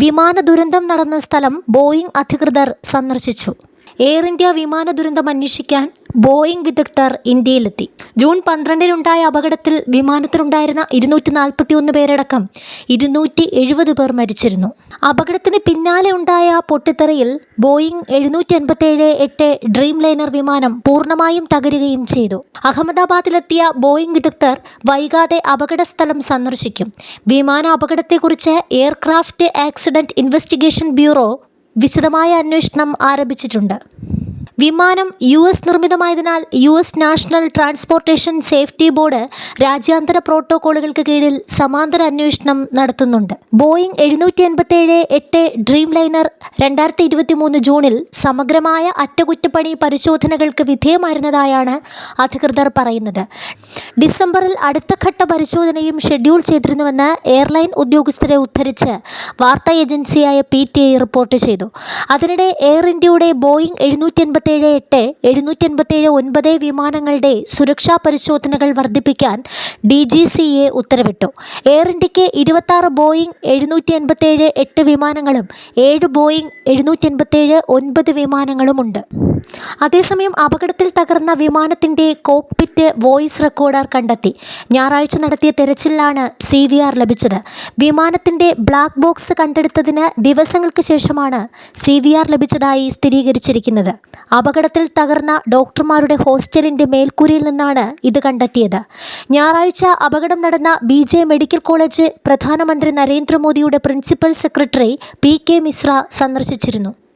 വിമാന ദുരന്തം നടന്ന സ്ഥലം ബോയിംഗ് അധികൃതർ സന്ദർശിച്ചു. എയർ ഇന്ത്യ വിമാന ദുരന്തം അന്വേഷിക്കാൻ ബോയിംഗ് വിദഗ്ധർ ഇന്ത്യയിലെത്തി. ജൂൺ 12-നുണ്ടായ അപകടത്തിൽ വിമാനത്തിലുണ്ടായിരുന്ന 241 പേരടക്കം 270 പേർ മരിച്ചിരുന്നു. അപകടത്തിന് പിന്നാലെ ഉണ്ടായ പൊട്ടിത്തെറിയിൽ ബോയിംഗ് 787-8 ഡ്രീം ലൈനർ വിമാനം പൂർണ്ണമായും തകരുകയും ചെയ്തു. അഹമ്മദാബാദിലെത്തിയ ബോയിംഗ് വിദഗ്ധർ വൈകാതെ അപകടസ്ഥലം സന്ദർശിക്കും. വിമാന അപകടത്തെക്കുറിച്ച് എയർക്രാഫ്റ്റ് ആക്സിഡന്റ് ഇൻവെസ്റ്റിഗേഷൻ ബ്യൂറോ വിശദമായ അന്വേഷണം ആരംഭിച്ചിട്ടുണ്ട്. വിമാനം US നിർമ്മിതമായതിനാൽ US national transportation safety board രാജ്യാന്തര പ്രോട്ടോക്കോളുകൾക്ക് കീഴിൽ സമാന്തര അന്വേഷണം നടത്തുന്നുണ്ട്. ബോയിംഗ് 787-8 ഡ്രീം ലൈനർ 2023 ജൂണിൽ സമഗ്രമായ അറ്റകുറ്റപ്പണി പരിശോധനകൾക്ക് വിധേയമായിരുന്നതായാണ് അധികൃതർ പറയുന്നത്. ഡിസംബറിൽ അടുത്ത ഘട്ട പരിശോധനയും ഷെഡ്യൂൾ ചെയ്തിരുന്നുവെന്ന് എയർലൈൻ ഉദ്യോഗസ്ഥരെ ഉദ്ധരിച്ച് വാർത്താ ഏജൻസിയായ PTI റിപ്പോർട്ട് ചെയ്തു. അതിനിടെ എയർ ഇന്ത്യയുടെ ബോയിംഗ് 787-8, 787-9 വിമാനങ്ങളുടെ സുരക്ഷാ പരിശോധനകൾ വർദ്ധിപ്പിക്കാൻ DGCA ഉത്തരവിട്ടു. എയർ ഇന്ത്യക്ക് 26 ബോയിംഗ് 787-8 വിമാനങ്ങളും 7 ബോയിംഗ് 787-9 വിമാനങ്ങളുമുണ്ട്. അതേസമയം അപകടത്തിൽ തകർന്ന വിമാനത്തിന്റെ കോക്പിറ്റ് വോയിസ് റെക്കോർഡർ കണ്ടെത്തി. ഞായറാഴ്ച നടത്തിയ തെരച്ചിലിലാണ് CVR ലഭിച്ചത്. വിമാനത്തിന്റെ ബ്ലാക്ക് ബോക്സ് കണ്ടെടുത്തതിന് ദിവസങ്ങൾക്ക് ശേഷമാണ് CVR ലഭിച്ചതായി സ്ഥിരീകരിച്ചിരിക്കുന്നത്. അപകടത്തിൽ തകർന്ന ഡോക്ടർമാരുടെ ഹോസ്റ്റലിന്റെ മേൽക്കൂരയിൽ നിന്നാണ് ഇത് കണ്ടെത്തിയത്. ഞായറാഴ്ച അപകടം നടന്ന BJ മെഡിക്കൽ കോളേജ് പ്രധാനമന്ത്രി നരേന്ദ്രമോദിയുടെ പ്രിൻസിപ്പൽ സെക്രട്ടറി PK മിശ്ര സന്ദർശിച്ചിരുന്നു.